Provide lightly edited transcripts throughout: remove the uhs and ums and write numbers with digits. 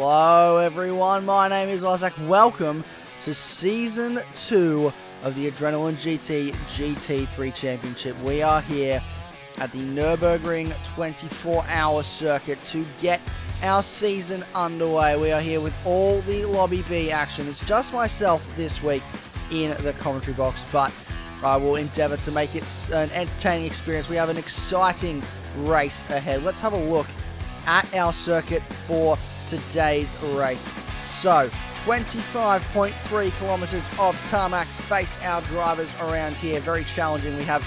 Hello everyone, my name is Isaac. Welcome to Season 2 of the Adrenaline GT GT3 Championship. We are here at the Nurburgring 24-hour circuit to get our season underway. We are here with all the Lobby B action. It's just myself this week in the commentary box, but I will endeavour to make it an entertaining experience. We have an exciting race ahead. Let's have a look at our circuit for today's race. So, 25.3 kilometres of tarmac face our drivers around here. Very challenging. We have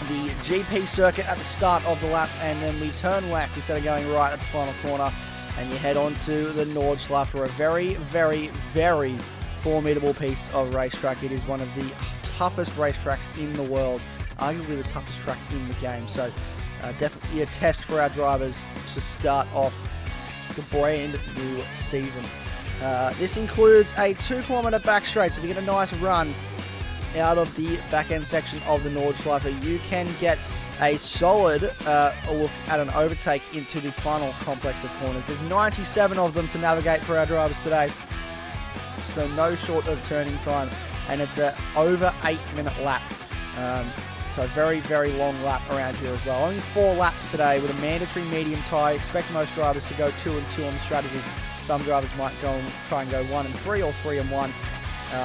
the GP circuit at the start of the lap, and then we turn left instead of going right at the final corner, and you head on to the Nordschleife for a very, very, very formidable piece of racetrack. It is one of the toughest racetracks in the world, arguably the toughest track in the game. So definitely a test for our drivers to start off the brand new season. This includes a 2-kilometre back straight, so if you get a nice run out of the back end section of the Nordschleife, you can get a solid look at an overtake into the final complex of corners. There's 97 of them to navigate for our drivers today, so no short of turning time, and it's a over 8-minute lap. So very, very long lap around here as well. Only 4 laps today with a mandatory medium tyre. Expect most drivers to go 2 and 2 on the strategy. Some drivers might try and go 1 and 3 or 3 and 1.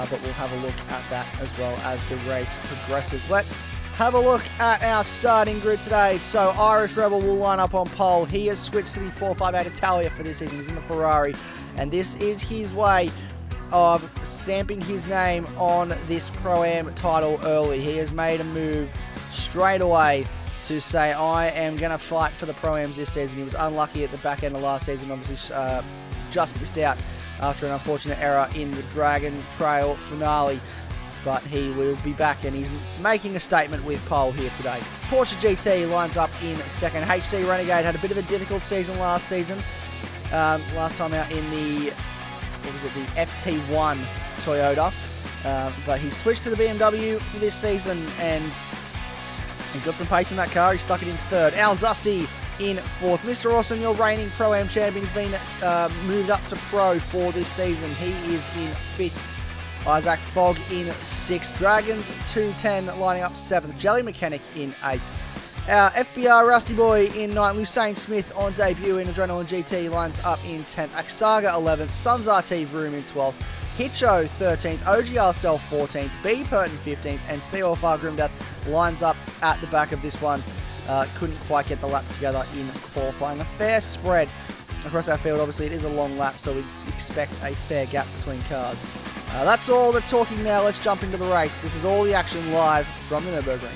But we'll have a look at that as well as the race progresses. Let's have a look at our starting grid today. So Irish Rebel will line up on pole. He has switched to the 458 Italia for this season. He's in the Ferrari, and this is his way of stamping his name on this Pro-Am title early. He has made a move straight away to say, I am going to fight for the Pro-Ams this season. He was unlucky at the back end of last season, obviously just missed out after an unfortunate error in the Dragon Trail finale, but he will be back, and he's making a statement with pole here today. Porsche GT lines up in second. HC Renegade had a bit of a difficult season last season. Last time out in the the FT1 Toyota, but he switched to the BMW for this season, and he's got some pace in that car. He stuck it in third. Al Dusty in fourth. Mr. Awesome, your reigning Pro-Am champion, has been moved up to Pro for this season. He is in fifth. Isaac Fogg in sixth. Dragons 210 lining up seventh. Jelly Mechanic in eighth. Our FBR Rusty Boy in 9th, Lusain Smith on debut in Adrenaline GT lines up in 10th, Aksaga 11th, Suns RT Vroom in 12th, Hitcho 13th, OGR Stealth 14th, B Purton 15th, and COFR Grimdeath lines up at the back of this one. Couldn't quite get the lap together in qualifying. A fair spread across our field. Obviously, it is a long lap, so we expect a fair gap between cars. That's all the talking now. Let's jump into the race. This is all the action live from the Nurburgring.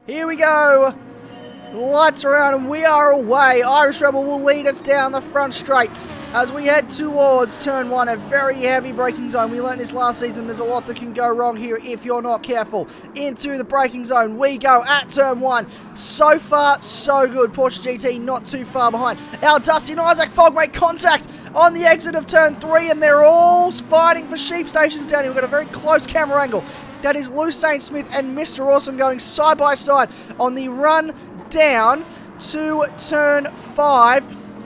Here we go. Lights are on and we are away. Irish Rebel will lead us down the front straight as we head towards turn 1, a very heavy braking zone. We learned this last season. There's a lot that can go wrong here if you're not careful. Into the braking zone we go at turn 1. So far, so good. Porsche GT not too far behind. Our Dusty and Isaac Fogg make contact on the exit of turn 3, and they're all fighting for sheep stations down here. We've got a very close camera angle. That is Lusain Smith and Mr. Awesome going side by side on the run down to turn 5.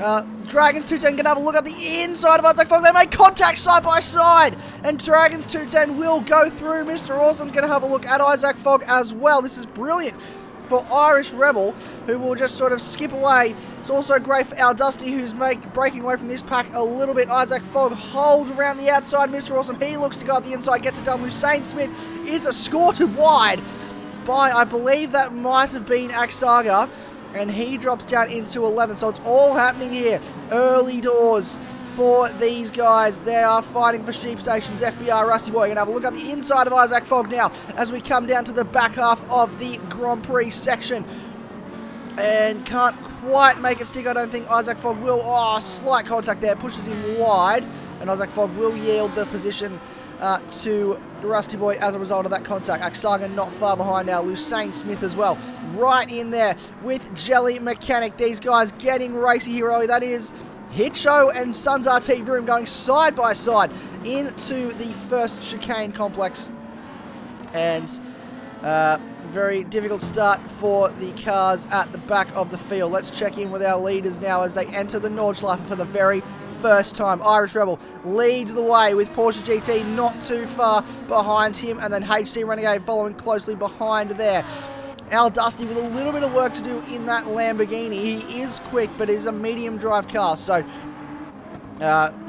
Dragons 210 can have a look at the inside of Isaac Fogg. They make contact side by side, and Dragons 210 will go through. Mr. Awesome's going to have a look at Isaac Fogg as well. This is brilliant for Irish Rebel, who will just sort of skip away. It's also great for Al Dusty, who's breaking away from this pack a little bit. Isaac Fogg holds around the outside. Mr. Awesome, he looks to go up the inside, gets it done. Lusain Smith is escorted wide by, I believe that might have been Aksaga, and he drops down into 11th. So it's all happening here. Early doors for these guys. They are fighting for sheep stations. FBR Rusty Boy. Going to have a look at the inside of Isaac Fogg now as we come down to the back half of the Grand Prix section. And can't quite make it stick, I don't think. Isaac Fogg will. Oh, slight contact there. Pushes him wide. And Isaac Fogg will yield the position to Rusty Boy as a result of that contact. Aksaga not far behind now. Lusain Smith as well. Right in there with Jelly Mechanic. These guys getting racy here early. That is Hitcho and Suns RT Vroom going side by side into the first chicane complex. And very difficult start for the cars at the back of the field. Let's check in with our leaders now as they enter the Nordschleife for the very first time. Irish Rebel leads the way with Porsche GT not too far behind him, and then HT Renegade following closely behind there. Al Dusty with a little bit of work to do in that Lamborghini. He is quick, but it is a medium drive car, so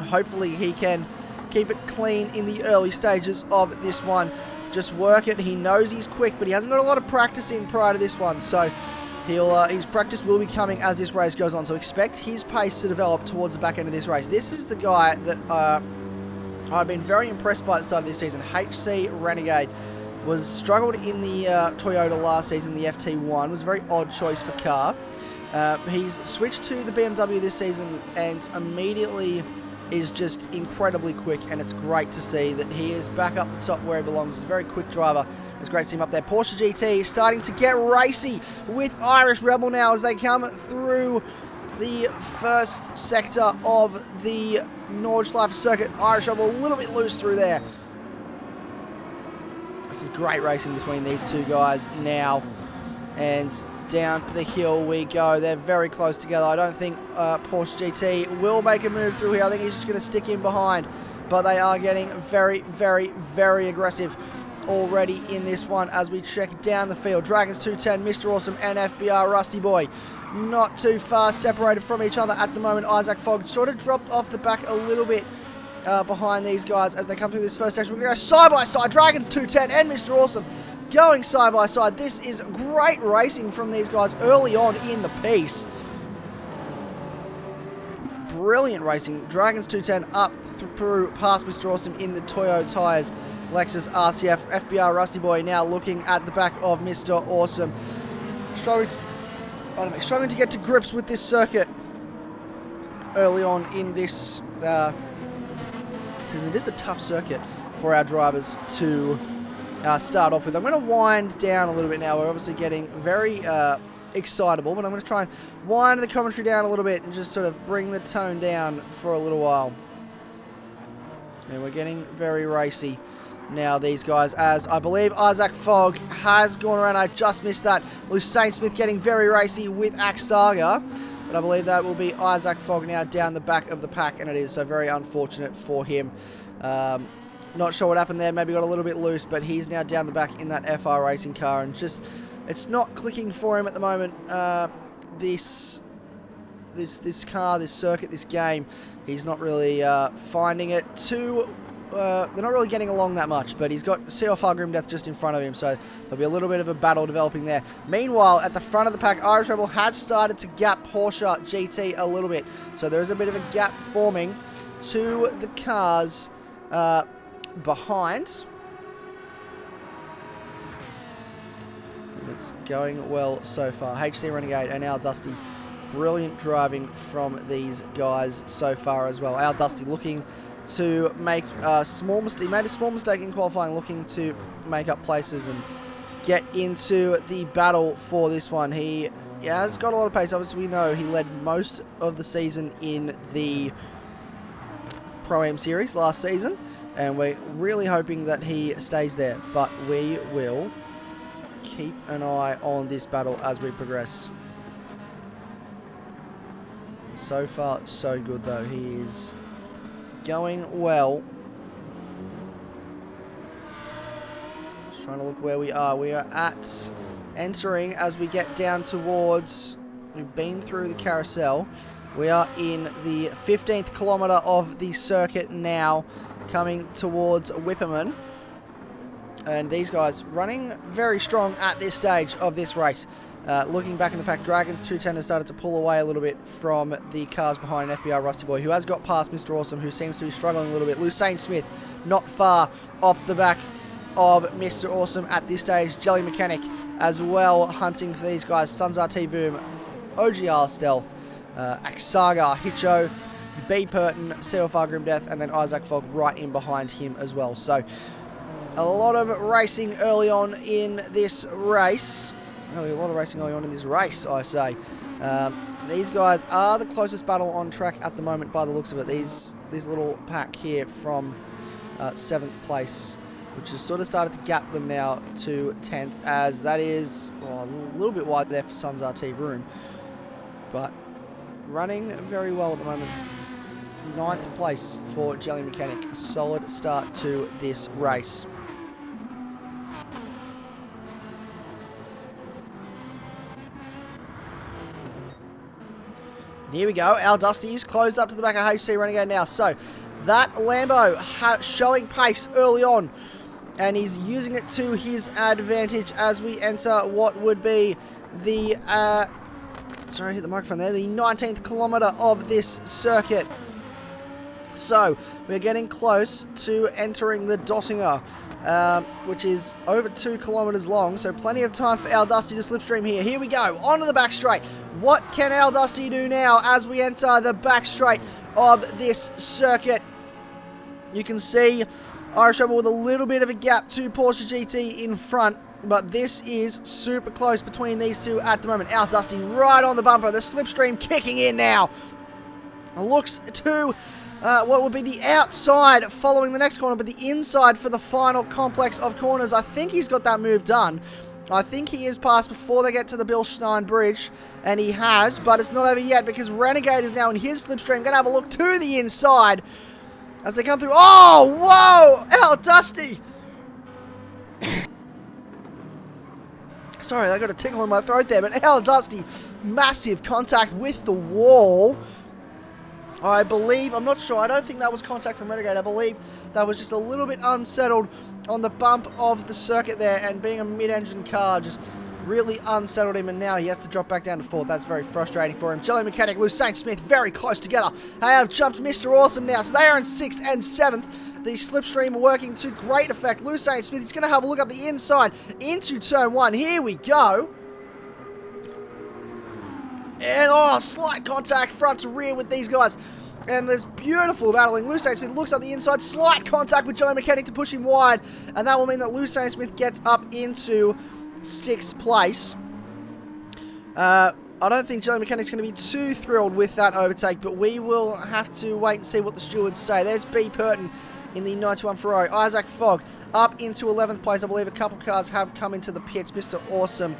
hopefully he can keep it clean in the early stages of this one. Just work it. He knows he's quick, but he hasn't got a lot of practice in prior to this one, so his practice will be coming as this race goes on. So expect his pace to develop towards the back end of this race. This is the guy that I've been very impressed by at the start of this season. HC Renegade was struggled in the Toyota last season, the FT1. Was a very odd choice for car. He's switched to the BMW this season and immediately is just incredibly quick, and it's great to see that he is back up the top where he belongs. He's a very quick driver. It's great to see him up there. Porsche GT starting to get racy with Irish Rebel now as they come through the first sector of the Nordschleife circuit. Irish Rebel a little bit loose through there. This is great racing between these two guys now, and down the hill we go. They're very close together. I don't think Porsche GT will make a move through here. I think he's just going to stick in behind, but they are getting very, very, very aggressive already in this one as we check down the field. Dragons 210, Mr. Awesome, and FBR Rusty Boy not too far separated from each other at the moment. Isaac Fogg sort of dropped off the back a little bit behind these guys as they come through this first section. We're going to go side by side. Dragons 210 and Mr. Awesome going side by side. This is great racing from these guys early on in the piece. Brilliant racing. Dragons 210 up through past Mr. Awesome in the Toyo Tires Lexus RCF. FBR Rusty Boy now looking at the back of Mr. Awesome. Struggling to get to grips with this circuit early on in this season. It is a tough circuit for our drivers to start off with. I'm going to wind down a little bit now. We're obviously getting very excitable, but I'm going to try and wind the commentary down a little bit and just sort of bring the tone down for a little while. And we're getting very racy now, these guys, as I believe Isaac Fogg has gone around. I just missed that. Lucene Smith getting very racy with Axtarga, but I believe that will be Isaac Fogg now down the back of the pack, and it is, so very unfortunate for him. Not sure what happened there, maybe got a little bit loose, but he's now down the back in that FR racing car, and just, it's not clicking for him at the moment. This car, this circuit, this game, he's not really finding it too. They're not really getting along that much, but he's got CLFR Grimdeath just in front of him, so there'll be a little bit of a battle developing there. Meanwhile, at the front of the pack, Irish Rebel has started to gap Porsche GT a little bit, so there is a bit of a gap forming to the cars behind. It's going well so far. HC Renegade and Al Dusty, brilliant driving from these guys so far as well. Al Dusty looking to make a small mistake. He made a small mistake in qualifying, looking to make up places and get into the battle for this one. He has got a lot of pace. Obviously, we know he led most of the season in the Pro-Am Series last season, and we're really hoping that he stays there, but we will keep an eye on this battle as we progress. So far, so good, though. He is going well. Just trying to look where we are. We are entering as we get down towards, we've been through the carousel. We are in the 15th kilometre of the circuit now, coming towards Whipperman. And these guys running very strong at this stage of this race. Looking back in the pack, Dragons 210 has started to pull away a little bit from the cars behind FBR Rusty Boy, who has got past Mr. Awesome, who seems to be struggling a little bit. Lucene Smith not far off the back of Mr. Awesome at this stage. Jelly Mechanic as well, hunting for these guys. Sunzar T Voom, OGR Stealth, Axaga, Hitcho, B Purton, CLFR Grimdeath, and then Isaac Fogg right in behind him as well. So a lot of racing early on in this race. A lot of racing going on in this race, I say. These guys are the closest battle on track at the moment by the looks of it. This little pack here from 7th place, which has sort of started to gap them now to 10th, as that is a little bit wide there for Sun's RT Room. But running very well at the moment. 9th place for Jelly Mechanic. A solid start to this race. Here we go. Our Dusty is closed up to the back of HC Renegade now. So that Lambo showing pace early on, and he's using it to his advantage as we enter what would be the sorry, hit the microphone there, the 19th kilometre of this circuit. So we're getting close to entering the Dottinger, which is over 2 kilometres long, so plenty of time for Al Dusty to slipstream here. Here we go, onto the back straight. What can Al Dusty do now as we enter the back straight of this circuit? You can see Irish Rebel with a little bit of a gap to Porsche GT in front, but this is super close between these two at the moment. Al Dusty right on the bumper, the slipstream kicking in now. Looks to what would be the outside following the next corner, but the inside for the final complex of corners. I think he's got that move done. I think he is past before they get to the Bilstein Bridge, and he has, but it's not over yet because Renegade is now in his slipstream. Going to have a look to the inside as they come through. Oh, whoa! Al Dusty! Sorry, I got a tickle in my throat there, but Al Dusty, massive contact with the wall. I believe, I'm not sure, I don't think that was contact from Renegade. I believe that was just a little bit unsettled on the bump of the circuit there, and being a mid-engine car just really unsettled him, and now he has to drop back down to 4th. That's very frustrating for him. Jelly Mechanic, Lucien Smith, very close together. They have jumped Mr. Awesome now, so they are in 6th and 7th. The slipstream working to great effect. Lucien Smith, he's going to have a look up the inside into turn 1. Here we go. And, oh, slight contact front to rear with these guys. And there's beautiful battling. Lucien Smith looks up the inside. Slight contact with Jelly Mechanic to push him wide. And that will mean that Lucien Smith gets up into 6th place. I don't think Jelly Mechanic's going to be too thrilled with that overtake, but we will have to wait and see what the stewards say. There's B. Purton in the 91 Ferrari. Isaac Fogg up into 11th place. I believe a couple cars have come into the pits. Mr. Awesome,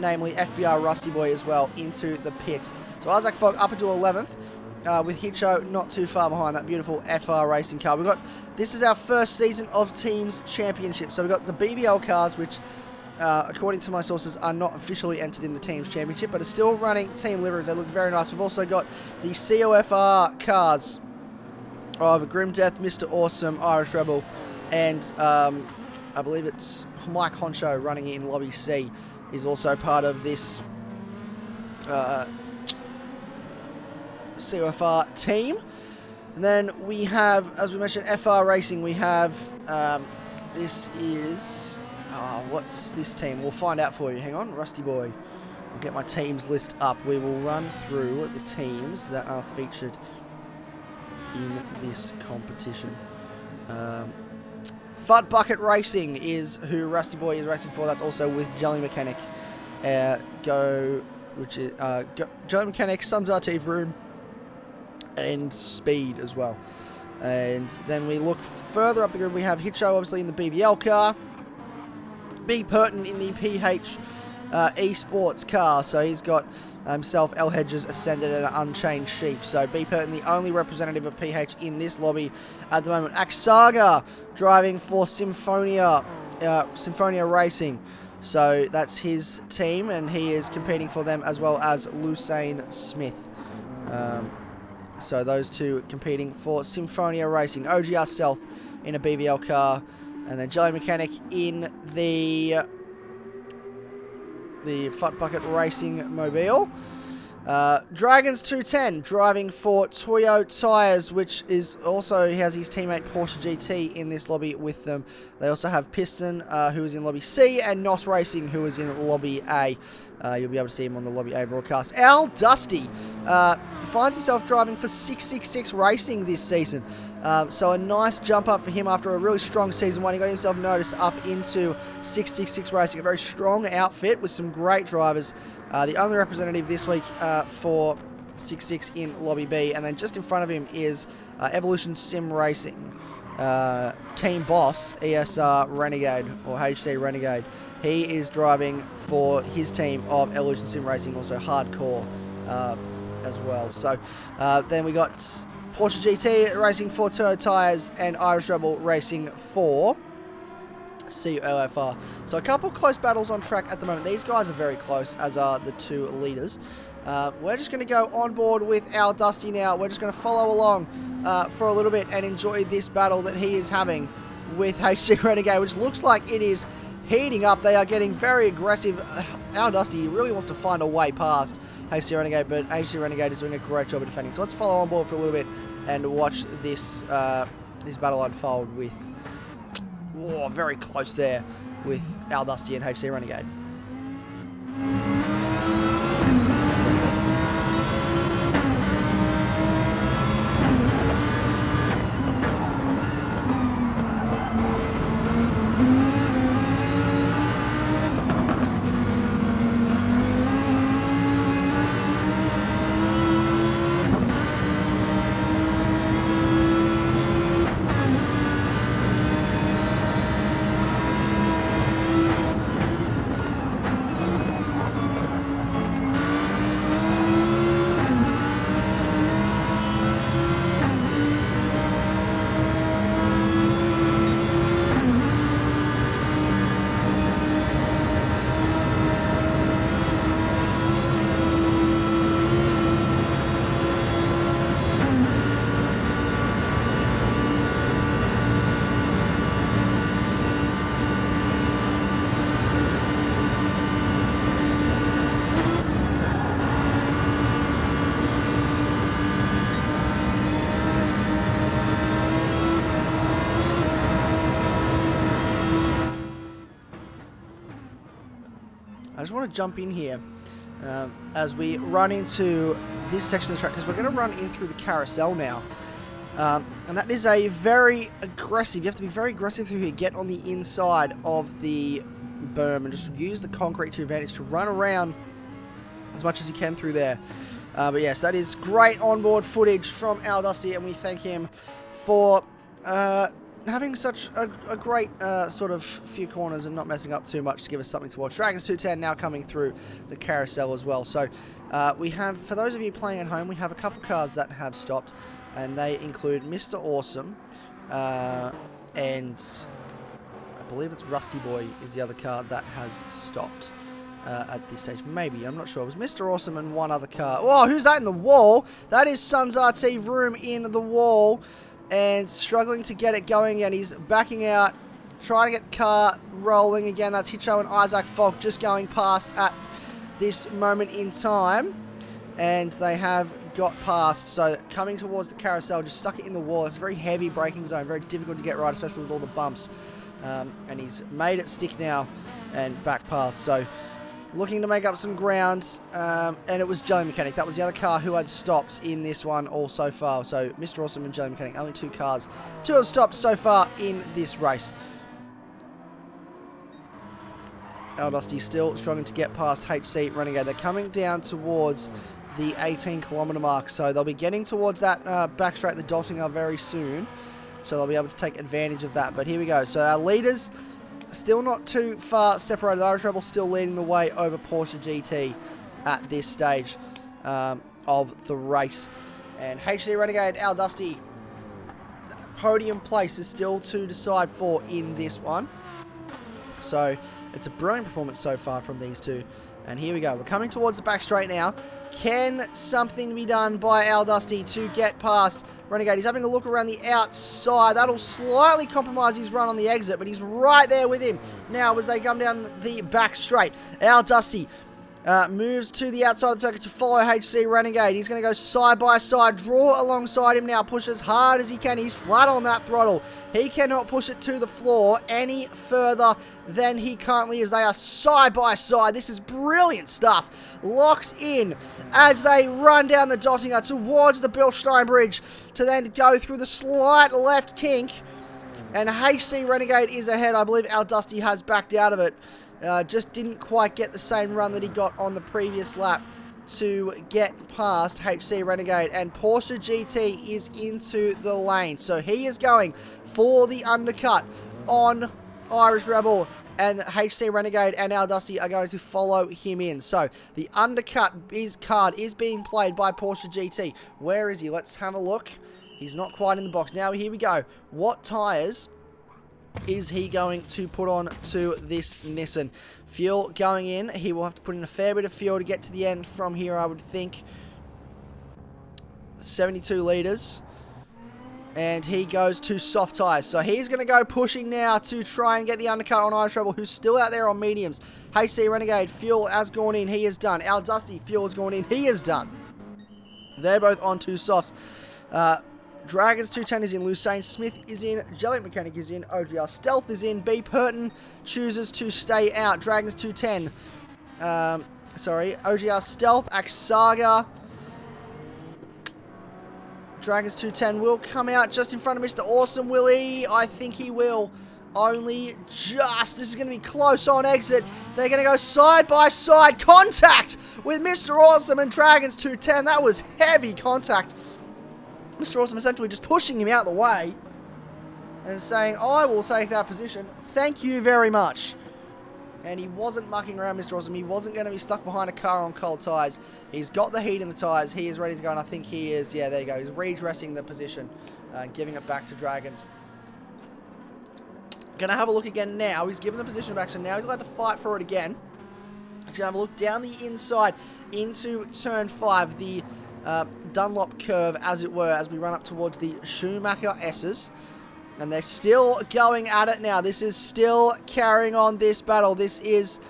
namely FBR Rusty Boy as well, into the pits. So Isaac Fogg up into 11th. With Hicho not too far behind that beautiful FR racing car. This is our first season of Teams Championship. So we've got the BBL cars, which, according to my sources, are not officially entered in the Teams Championship, but are still running team liveries. They look very nice. We've also got the COFR cars of Grim Death, Mr. Awesome, Irish Rebel, and I believe it's Mike Honcho running in Lobby C is also part of this COFR team. And then we have, as we mentioned, FR Racing. We have, this is, what's this team? We'll find out for you. Hang on, Rusty Boy. I'll get my teams list up. We will run through the teams that are featured in this competition. Fut Bucket Racing is who Rusty Boy is racing for. That's also with Jelly Mechanic. Jelly Mechanic, Sons RT Vroom, and Speed as well. And then we look further up the grid. We have Hicho obviously in the BBL car, B. Purton in the PH esports car. So he's got himself, L. Hedges, Ascended, and an Unchained Sheaf. So B. Purton, the only representative of PH in this lobby at the moment. Axaga driving for Symphonia Racing. So that's his team, and he is competing for them, as well as Lucien Smith. So those two competing for Symphonia Racing. OGR Stealth in a BBL car, and then Jelly Mechanic in the Fut Bucket Racing mobile. Dragons 210 driving for Toyo Tires, which is also, he has his teammate Porsche GT in this lobby with them. They also have Piston, who is in Lobby C, and Nos Racing, who is in Lobby A. You'll be able to see him on the Lobby A broadcast. Al Dusty finds himself driving for 666 Racing this season. So a nice jump up for him after a really strong season one. He got himself noticed up into 666 Racing. A very strong outfit with some great drivers. The only representative this week for 6.6 in Lobby B. And then just in front of him is Evolution Sim Racing. Team Boss, ESR Renegade, or HC Renegade. He is driving for his team of Evolution Sim Racing, also Hardcore as well. So then we got Porsche GT racing for Turbo Tyres, and Irish Rebel racing for CLFR. So a couple close battles on track at the moment. These guys are very close, as are the two leaders. We're just going to go on board with our Dusty now. We're just going to follow along for a little bit and enjoy this battle that he is having with HC Renegade, which looks like it is heating up. They are getting very aggressive. Our Dusty really wants to find a way past HC Renegade, but HC Renegade is doing a great job of defending. So let's follow on board for a little bit and watch this this battle unfold with very close there with Al Dusty and HC Renegade. I just want to jump in here as we run into this section of the track, because we're going to run in through the carousel now. And that is a very aggressive, you have to be very aggressive through here. Get on the inside of the berm and just use the concrete to your advantage to run around as much as you can through there. But yes, that is great onboard footage from Al Dusty, and we thank him for having such a great sort of few corners and not messing up too much to give us something to watch. Dragons 210 now coming through the carousel as well. So we have, for those of you playing at home, we have a couple cars that have stopped, and they include Mr. Awesome, and I believe it's Rusty Boy is the other car that has stopped at this stage. Maybe, I'm not sure. It was Mr. Awesome and one other car. Oh, who's that in the wall? That is Suns RT Vroom in the wall, and struggling to get it going again. He's backing out, trying to get the car rolling again. That's Hitcho and Isaac Falk just going past at this moment in time, and they have got past. So coming towards the carousel, just stuck it in the wall. It's a very heavy braking zone, very difficult to get right, especially with all the bumps. And he's made it stick now and back past. So looking to make up some ground, and it was Jelly Mechanic. That was the other car who had stopped in this one all so far. So Mr. Awesome and Jelly Mechanic, only two cars to have stopped so far in this race. Al Dusty still struggling to get past HC Renegade. They're coming down towards the 18-kilometre mark, so they'll be getting towards that back straight, the Daltinger, very soon. So they'll be able to take advantage of that. But here we go. So our leaders still not too far separated. Irish Rebel still leading the way over Porsche GT at this stage of the race. And HC Renegade, Al Dusty, podium place is still to decide for in this one. So it's a brilliant performance so far from these two. And here we go. We're coming towards the back straight now. Can something be done by Al Dusty to get past Renegade? He's having a look around the outside. That'll slightly compromise his run on the exit, but he's right there with him now as they come down the back straight. Al Dusty moves to the outside of the circuit to follow HC Renegade. He's going to go side by side, draw alongside him now, push as hard as he can. He's flat on that throttle. He cannot push it to the floor any further than he currently is. They are side by side. This is brilliant stuff. Locked in as they run down the Dottinger towards the Bilstein Bridge to then go through the slight left kink. And HC Renegade is ahead. I believe Al Dusty has backed out of it. Just didn't quite get the same run that he got on the previous lap to get past HC Renegade. And Porsche GT is into the lane. So he is going for the undercut on Irish Rebel. And HC Renegade and Al Dusty are going to follow him in. So the undercut card is being played by Porsche GT. Where is he? Let's have a look. He's not quite in the box. Now, here we go. What tyres is he going to put on to this Nissan? Fuel going in. He will have to put in a fair bit of fuel to get to the end from here, I would think. 72 litres. And he goes to soft tyres. So he's going to go pushing now to try and get the undercut on Irish Rebel, who's still out there on mediums. HC Renegade, fuel has gone in. He is done. Al Dusty, fuel has gone in. He is done. They're both on two softs. Dragons 210 is in. Lucane Smith is in. Jelly Mechanic is in. OGR Stealth is in. B. Purton chooses to stay out. Dragons 210. OGR Stealth. Axaga. Dragons 210 will come out just in front of Mr. Awesome, will he? I think he will. Only just. This is going to be close on exit. They're going to go side by side. Contact with Mr. Awesome and Dragons 210. That was heavy contact. Mr. Awesome essentially just pushing him out of the way and saying, I will take that position. Thank you very much. And he wasn't mucking around, Mr. Awesome. He wasn't going to be stuck behind a car on cold tyres. He's got the heat in the tyres. He is ready to go, and I think he is. Yeah, there you go. He's redressing the position, giving it back to Dragons. Going to have a look again now. He's given the position back, so now he's allowed to fight for it again. He's going to have a look down the inside into turn 5, the Dunlop curve, as it were, as we run up towards the Schumacher S's. And they're still going at it now. This is still carrying on this battle. This is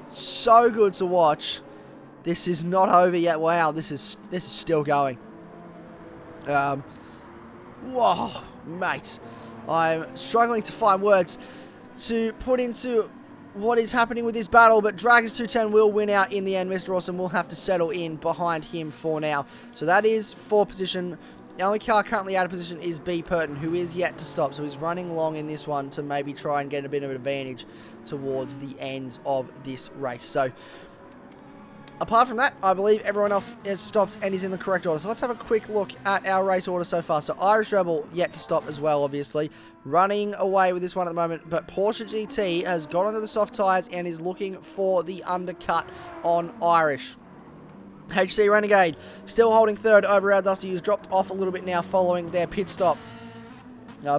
so good to watch. This is not over yet. Wow, this is still going. Whoa, mate. I'm struggling to find words to put into what is happening with this battle, but Dragons 210 will win out in the end. Mr. Awesome will have to settle in behind him for now. So that is for position. The only car currently out of position is B. Purton, who is yet to stop. So he's running long in this one to maybe try and get a bit of an advantage towards the end of this race. So apart from that, I believe everyone else has stopped and is in the correct order. So let's have a quick look at our race order so far. So Irish Rebel yet to stop as well, obviously. Running away with this one at the moment. But Porsche GT has got onto the soft tyres and is looking for the undercut on Irish. HC Renegade still holding third over our Dusty, who's dropped off a little bit now following their pit stop.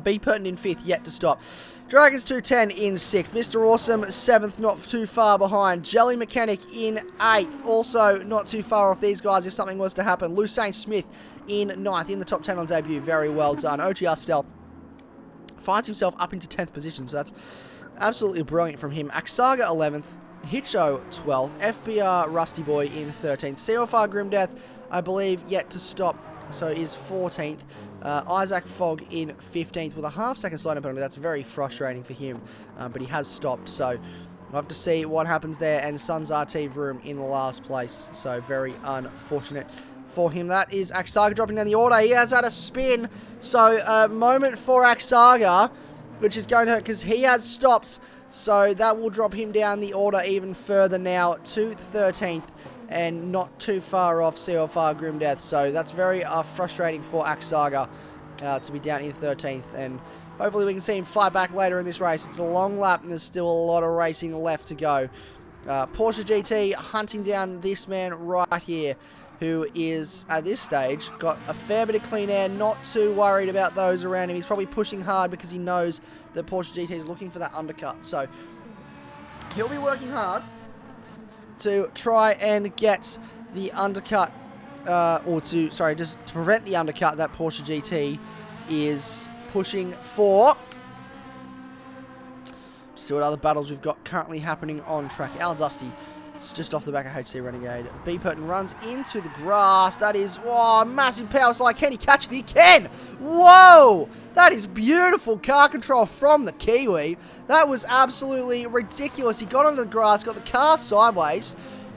B. Purton in 5th, yet to stop. Dragons 210 in 6th. Mr. Awesome 7th, not too far behind. Jelly Mechanic in 8th, also not too far off these guys if something was to happen. Lucane Smith in 9th, in the top 10 on debut. Very well done. OGR Stealth finds himself up into 10th position, so that's absolutely brilliant from him. Axaga 11th. Hitcho 12th, FBR Rusty Boy in 13th, CFR Grimdeath, I believe, yet to stop, so is 14th, Isaac Fogg in 15th with a half-second slowdown penalty. That's very frustrating for him, but he has stopped, so we'll have to see what happens there, and Suns RT Vroom in last place, so very unfortunate for him. That is Axaga dropping down the order. He has had a spin, so a moment for Axaga, which is going to hurt because he has stopped. So that will drop him down the order even further now to 13th and not too far off CFR Grimdeath. So that's very frustrating for Axaga to be down in 13th. And hopefully we can see him fight back later in this race. It's a long lap and there's still a lot of racing left to go. Porsche GT hunting down this man right here, who is, at this stage, got a fair bit of clean air, not too worried about those around him. He's probably pushing hard because he knows that Porsche GT is looking for that undercut. So he'll be working hard to try and get the undercut, just to prevent the undercut that Porsche GT is pushing for. See what other battles we've got currently happening on track. Al Dusty, it's just off the back of HC Renegade. B. Purton runs into the grass. That is, massive power slide. Can he catch it? He can! Whoa! That is beautiful car control from the Kiwi. That was absolutely ridiculous. He got onto the grass, got the car sideways,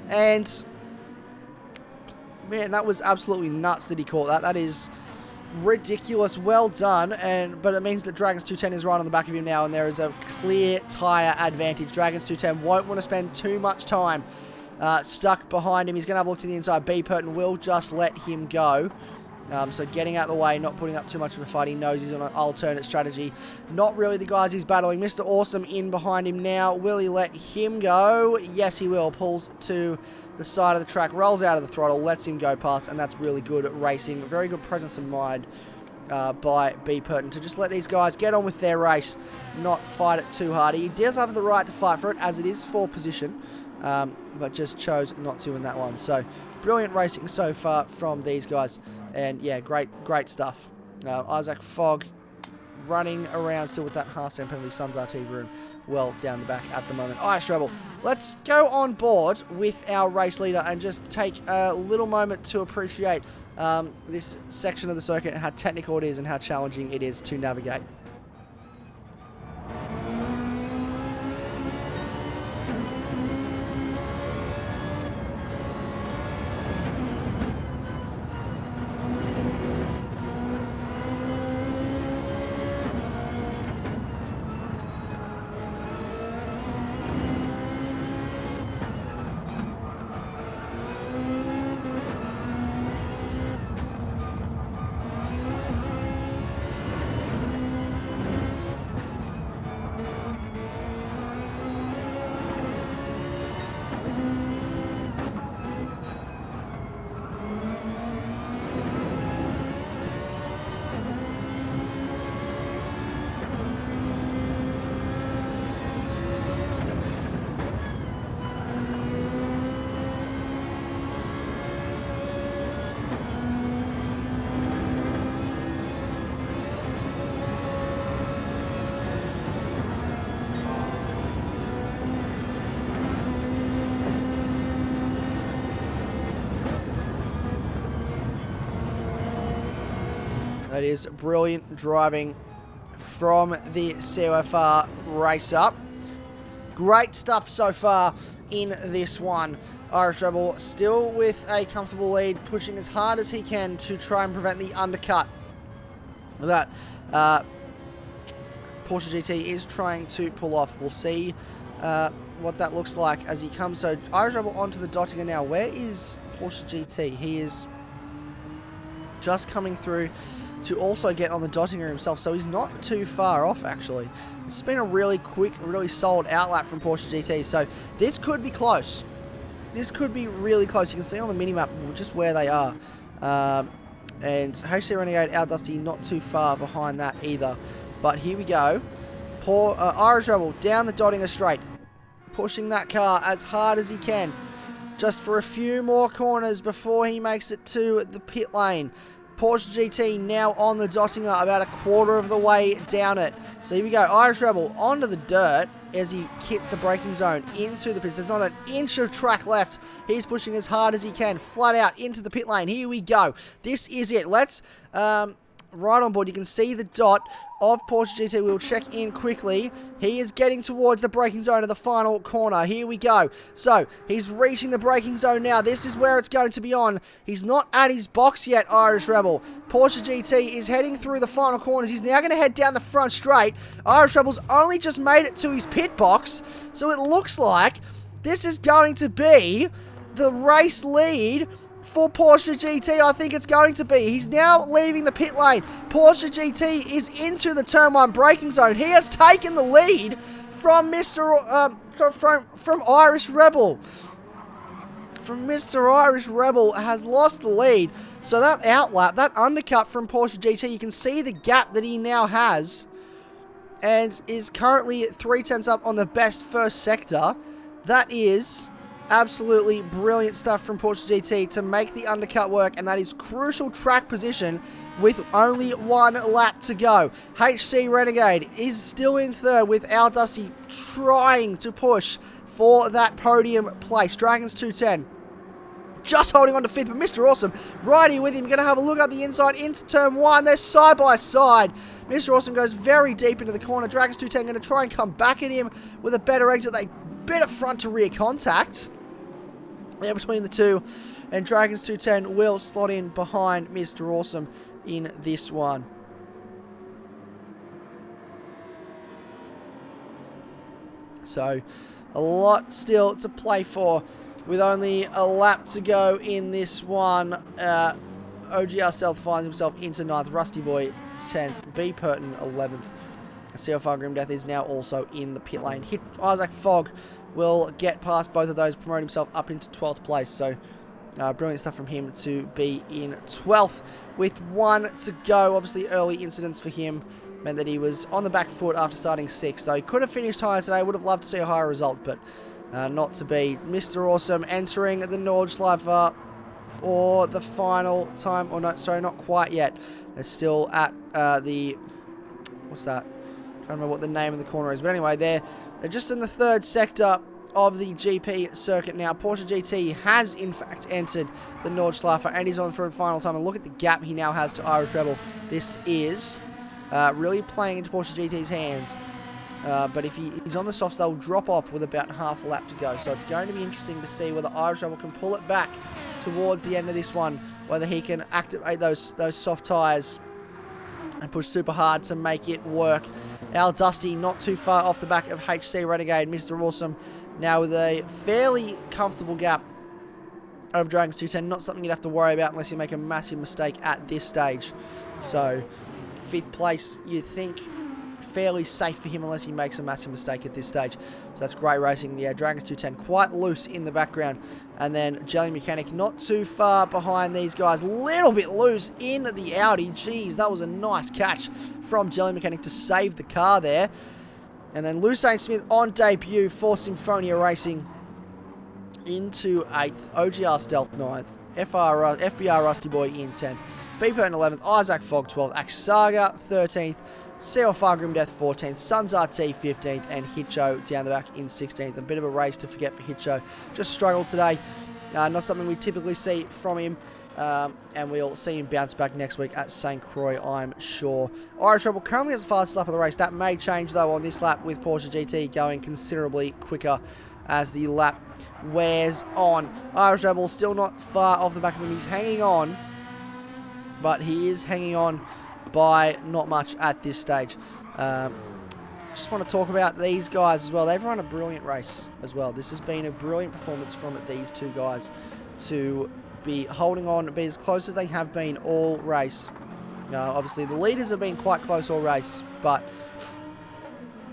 and man, that was absolutely nuts that he caught that. That is ridiculous. Well done. But it means that Dragons 210 is right on the back of him now, and there is a clear tyre advantage. Dragons 210 won't want to spend too much time stuck behind him. He's going to have a look to the inside. B. Purton will just let him go. So getting out of the way, not putting up too much of a fight. He knows he's on an alternate strategy. Not really the guys he's battling. Mr. Awesome in behind him now. Will he let him go? Yes, he will. Pulls to the side of the track, rolls out of the throttle, lets him go past, and that's really good racing. Very good presence of mind by B. Purton to just let these guys get on with their race, not fight it too hard. He does have the right to fight for it, as it is for position, but just chose not to in that one. So brilliant racing so far from these guys. And yeah, great stuff. Isaac Fogg running around still with that half-cent penalty. Suns RT room well down the back at the moment. Irish Rebel, let's go on board with our race leader and just take a little moment to appreciate this section of the circuit and how technical it is and how challenging it is to navigate. That is brilliant driving from the COFR race up. Great stuff so far in this one. Irish Rebel still with a comfortable lead, pushing as hard as he can to try and prevent the undercut that Porsche GT is trying to pull off. We'll see what that looks like as he comes. So Irish Rebel onto the Dottinger now. Where is Porsche GT? He is just coming through to also get on the Dottinger himself, so he's not too far off actually. It's been a really quick, really solid outlap from Porsche GT, so this could be close. This could be really close. You can see on the minimap just where they are. And HC Renegade, Al Dusty, not too far behind that either. But here we go. Poor Irish Rebel down the Dottinger straight, pushing that car as hard as he can, just for a few more corners before he makes it to the pit lane. Porsche GT now on the Dottinger, about a quarter of the way down it. So here we go, Irish Rebel onto the dirt as he hits the braking zone into the pits. There's not an inch of track left. He's pushing as hard as he can, flat out into the pit lane. Here we go. This is it. Let's right on board. You can see the dot of Porsche GT. We'll check in quickly. He is getting towards the braking zone of the final corner. Here we go. So he's reaching the braking zone now. This is where it's going to be on. He's not at his box yet, Irish Rebel. Porsche GT is heading through the final corners. He's now going to head down the front straight. Irish Rebel's only just made it to his pit box, so it looks like this is going to be the race lead for Porsche GT. I think it's going to be. He's now leaving the pit lane. Porsche GT is into the turn 1 braking zone. He has taken the lead from from Irish Rebel. From Mr. Irish Rebel has lost the lead. So that outlap, that undercut from Porsche GT, you can see the gap that he now has, and is currently 3/10 up on the best first sector. That is absolutely brilliant stuff from Porsche GT to make the undercut work, and that is crucial track position with only 1 lap to go. HC Renegade is still in third with Al Dusty trying to push for that podium place. Dragons 210 just holding on to 5th, but Mr. Awesome right here with him. Going to have a look up the inside into turn 1. They're side by side. Mr. Awesome goes very deep into the corner. Dragons 210 going to try and come back at him with a better exit. They better front to rear contact there between the two, and Dragons 210 will slot in behind Mr. Awesome in this one. So a lot still to play for with only a lap to go in this one. OGR Stealth finds himself into 9th. Rusty Boy 10th. B. Purton 11th. CFR Grim Death is now also in the pit lane. Isaac Fogg will get past both of those, promote himself up into 12th place. So brilliant stuff from him to be in 12th with 1 to go. Obviously, early incidents for him meant that he was on the back foot after starting 6th. So he could have finished higher today. Would have loved to see a higher result, but not to be. Mr. Awesome entering the Nordschleife for the final time. Or no, sorry, not quite yet. They're still at the... What's that? I don't remember what the name of the corner is. But anyway, they're just in the 3rd sector of the GP circuit now. Porsche GT has, in fact, entered the Nordschleife and is on for a final time. And look at the gap he now has to Irish Rebel. This is really playing into Porsche GT's hands. But if he's on the softs, they'll drop off with about half a lap to go. So it's going to be interesting to see whether Irish Rebel can pull it back towards the end of this one, whether he can activate those soft tyres and push super hard to make it work. Al Dusty not too far off the back of HC Renegade. Mr. Awesome now with a fairly comfortable gap over Dragons 210. Not something you'd have to worry about unless you make a massive mistake at this stage. So 5th place, you'd think, fairly safe for him unless he makes a massive mistake at this stage. So that's great racing. Yeah, Dragons 210 quite loose in the background. And then Jelly Mechanic not too far behind these guys. Little bit loose in the Audi. Jeez, that was a nice catch from Jelly Mechanic to save the car there. And then Lucane Smith on debut for Symphonia Racing into 8th. OGR Stealth 9th. FBR Rusty Boy in 10th. B Purton 11th. Isaac Fogg 12th. Axaga 13th. CLFR Grim Death 14th, Suns RT 15th, and Hitcho down the back in 16th. A bit of a race to forget for Hitcho. Just struggled today. Not something we typically see from him. And we'll see him bounce back next week at St. Croix, I'm sure. Irish Rebel currently has the fastest lap of the race. That may change, though, on this lap with Porsche GT going considerably quicker as the lap wears on. Irish Rebel still not far off the back of him. He's hanging on, but he is hanging on by not much at this stage. Just want to talk about these guys as well. They've run a brilliant race as well. This has been a brilliant performance from these two guys to be holding on, be as close as they have been all race. Obviously, the leaders have been quite close all race, but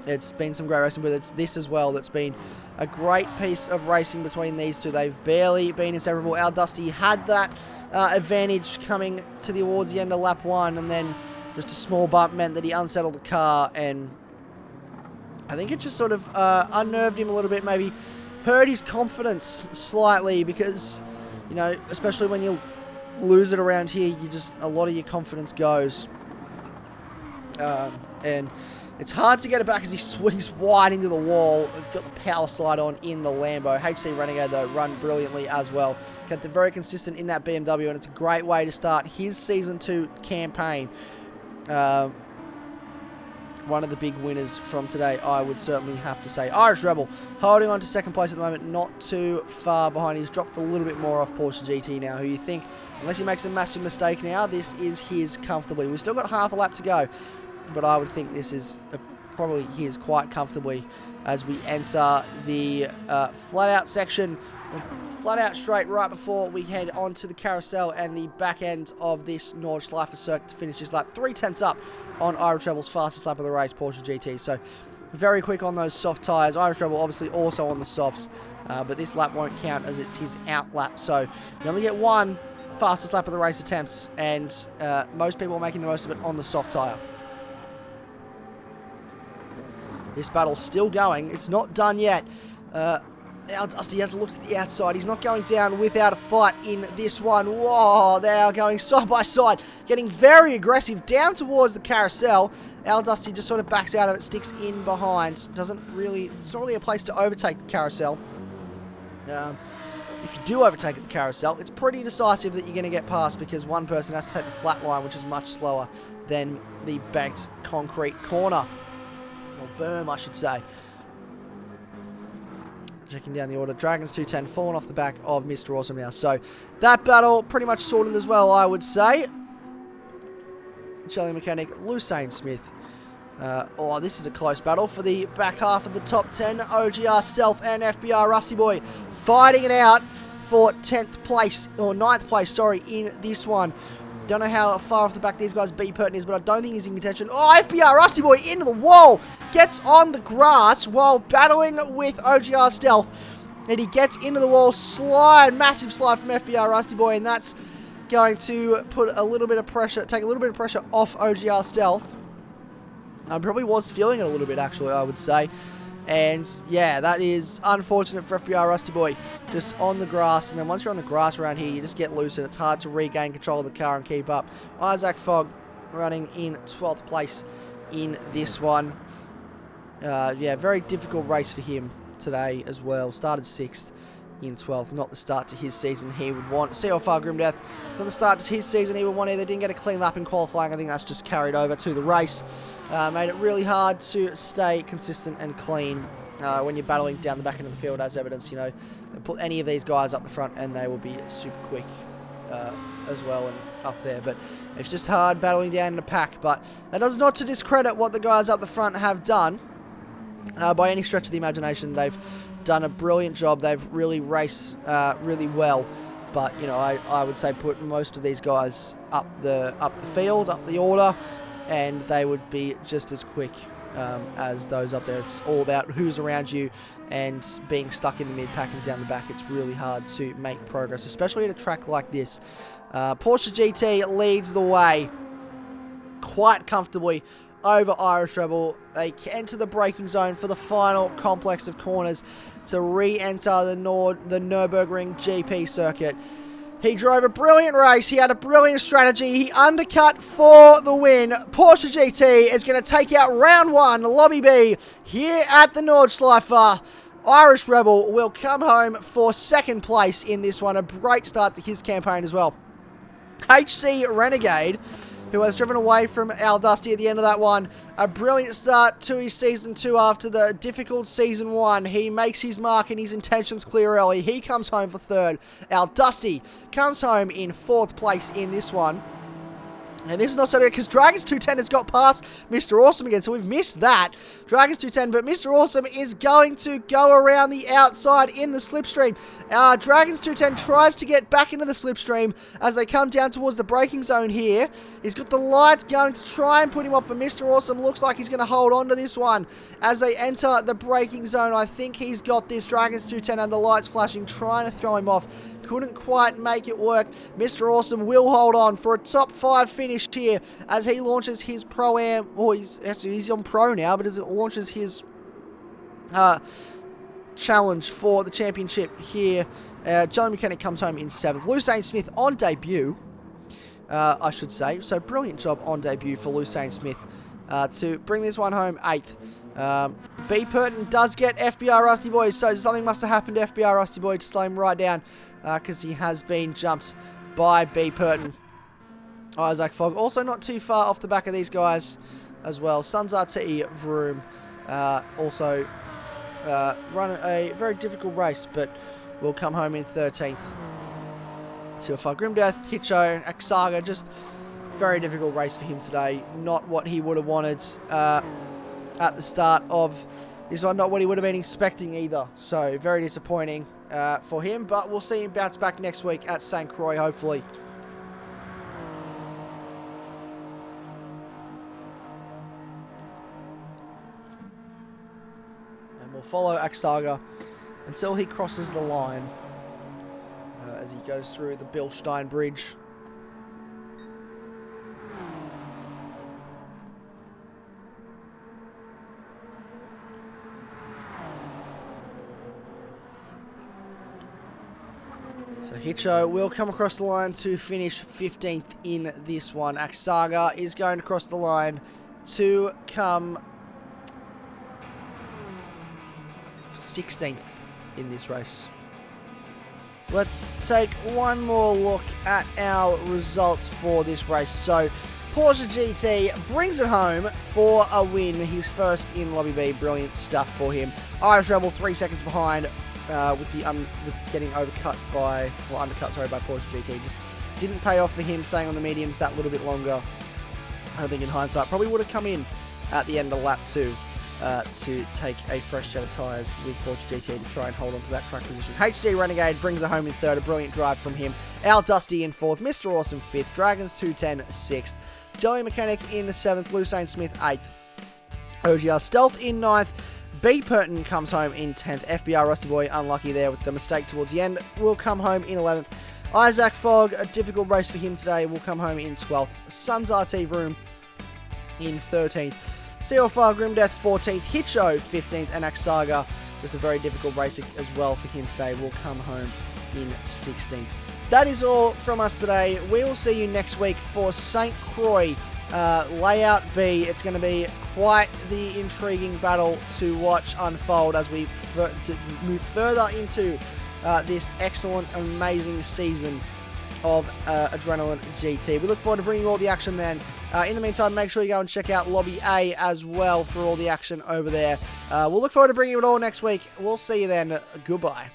it's been some great racing. But it's this as well that's been a great piece of racing between these two. They've barely been inseparable. Al Dusty had that advantage coming towards the end of lap 1, and then just a small bump meant that he unsettled the car, and I think it just sort of unnerved him a little bit, maybe hurt his confidence slightly, because, you know, especially when you lose it around here, a lot of your confidence goes. And it's hard to get it back as he swings wide into the wall. Got the power slide on in the Lambo. HC Renegade, though, run brilliantly as well. Kept it very consistent in that BMW, and it's a great way to start his Season 2 campaign. One of the big winners from today, I would certainly have to say. Irish Rebel holding on to 2nd place at the moment, not too far behind. He's dropped a little bit more off Porsche GT now, who you think, unless he makes a massive mistake now, this is his comfortably. We've still got half a lap to go, but I would think this is probably his quite comfortably as we enter the flat-out section. Flat-out straight right before we head on to the carousel and the back end of this Nordschleife circuit to finish this lap. 3/10 up on Irish Rebel's fastest lap of the race, Porsche GT. So very quick on those soft tyres. Irish Rebel obviously also on the softs, but this lap won't count as it's his out lap. So you only get one fastest lap of the race attempts, and most people are making the most of it on the soft tyre. This battle's still going. It's not done yet. Al Dusty has a look at the outside. He's not going down without a fight in this one. Whoa, they are going side by side, getting very aggressive down towards the carousel. Al Dusty just sort of backs out of it, sticks in behind. It's not really a place to overtake the carousel. If you do overtake at the carousel, it's pretty decisive that you're going to get past, because one person has to take the flat line, which is much slower than the banked concrete corner. Or berm, I should say. Checking down the order. Dragons 210 falling off the back of Mr. Awesome now. So that battle pretty much sorted as well, I would say. Jelly Mechanic, Lucane Smith. This is a close battle for the back half of the top 10. OGR Stealth and FBR Rusty Boy fighting it out for 10th place, or 9th place, sorry, in this one. Don't know how far off the back these guys B Pertin is, but I don't think he's in contention. Oh, FBR Rusty Boy into the wall. Gets on the grass while battling with OGR Stealth. And he gets into the wall. Slide. Massive slide from FBR Rusty Boy. And that's going to put a little bit of pressure, take a little bit of pressure off OGR Stealth. Probably was feeling it a little bit, actually, I would say. And, yeah, that is unfortunate for FBR Rusty Boy. Just on the grass, and then once you're on the grass around here, you just get loose, and it's hard to regain control of the car and keep up. Isaac Fogg running in 12th place in this one. Yeah, very difficult race for him today as well. Started 6th in 12th. Not the start to his season he would want. CLFR Grimdeath, not the start to his season he would want either. Didn't get a clean lap in qualifying. I think that's just carried over to the race. Made it really hard to stay consistent and clean when you're battling down the back end of the field, as evidence. You know, put any of these guys up the front and they will be super quick as well and up there. But it's just hard battling down in the pack. But that does not to discredit what the guys up the front have done. By any stretch of the imagination, they've done a brilliant job. They've really raced really well. But, you know, I would say put most of these guys up the field, up the order, and they would be just as quick as those up there. It's all about who's around you, and being stuck in the mid-pack and down the back, it's really hard to make progress, especially at a track like this. Porsche GT leads the way quite comfortably over Irish Rebel. They enter the braking zone for the final complex of corners to re-enter the Nurburgring GP circuit. He drove a brilliant race. He had a brilliant strategy. He undercut for the win. Porsche GT is going to take out round 1, Lobby B, here at the Nordschleifer. Irish Rebel will come home for 2nd place in this one. A great start to his campaign as well. HC Renegade, who has driven away from Al Dusty at the end of that one. A brilliant start to his Season 2 after the difficult Season 1. He makes his mark and his intentions clear early. He comes home for 3rd. Al Dusty comes home in 4th place in this one. And this is not so good because Dragons 210 has got past Mr. Awesome again, so we've missed that. Dragons 210, but Mr. Awesome is going to go around the outside in the slipstream. Dragons 210 tries to get back into the slipstream as they come down towards the braking zone here. He's got the lights going to try and put him off, but Mr. Awesome looks like he's going to hold on to this one as they enter the braking zone. I think he's got this. Dragons 210 and the lights flashing, trying to throw him off. Couldn't quite make it work. Mr. Awesome will hold on for a top 5 finish here as he launches his Pro-Am. Or he's on Pro now, but as it launches his challenge for the championship here. John Mechanic comes home in 7th. Lucane Smith on debut, I should say. So brilliant job on debut for Lucane Smith to bring this one home 8th. B Pertin does get FBR Rusty Boy, so something must have happened to FBR Rusty Boy to slow him right down because he has been jumped by B Pertin. Isaac Fogg also not too far off the back of these guys as well. Suns RT Vroom also run a very difficult race, but will come home in 13th. CLFR Grimdeath, Hitcho, Aksaga, just very difficult race for him today. Not what he would have wanted at the start of this one, not what he would have been expecting either. So very disappointing for him, but we'll see him bounce back next week at St. Croix, hopefully. And we'll follow Aksaga until he crosses the line as he goes through the Bilstein Bridge. So Hitcho will come across the line to finish 15th in this one. Aksaga is going to cross the line to come 16th in this race. Let's take one more look at our results for this race. So Porsche GT brings it home for a win. His first in Lobby B. Brilliant stuff for him. Irish Rebel 3 seconds behind. With getting undercut by Porsche GT. Just didn't pay off for him staying on the mediums that little bit longer. I think in hindsight probably would have come in at the end of lap 2 to take a fresh set of tyres with Porsche GT to try and hold on to that track position. HG Renegade brings it home in third, a brilliant drive from him. Al Dusty in fourth, Mr. Awesome fifth, Dragons 210 sixth, Jelly Mechanic in seventh, Lucane Smith eighth, OGR Stealth in ninth, B Purton comes home in 10th, FBR Rusty Boy unlucky there with the mistake towards the end, will come home in 11th. Isaac Fogg, a difficult race for him today, will come home in 12th. Suns RT Vroom in 13th. CL5 Grimdeath 14th, Hitcho 15th, and Axaga, just a very difficult race as well for him today, will come home in 16th. That is all from us today. We will see you next week for St. Croix Layout B. It's going to be quite the intriguing battle to watch unfold as we move further into this excellent, amazing season of Adrenaline GT. We look forward to bringing you all the action then. In the meantime, make sure you go and check out Lobby A as well for all the action over there. We'll look forward to bringing you it all next week. We'll see you then. Goodbye.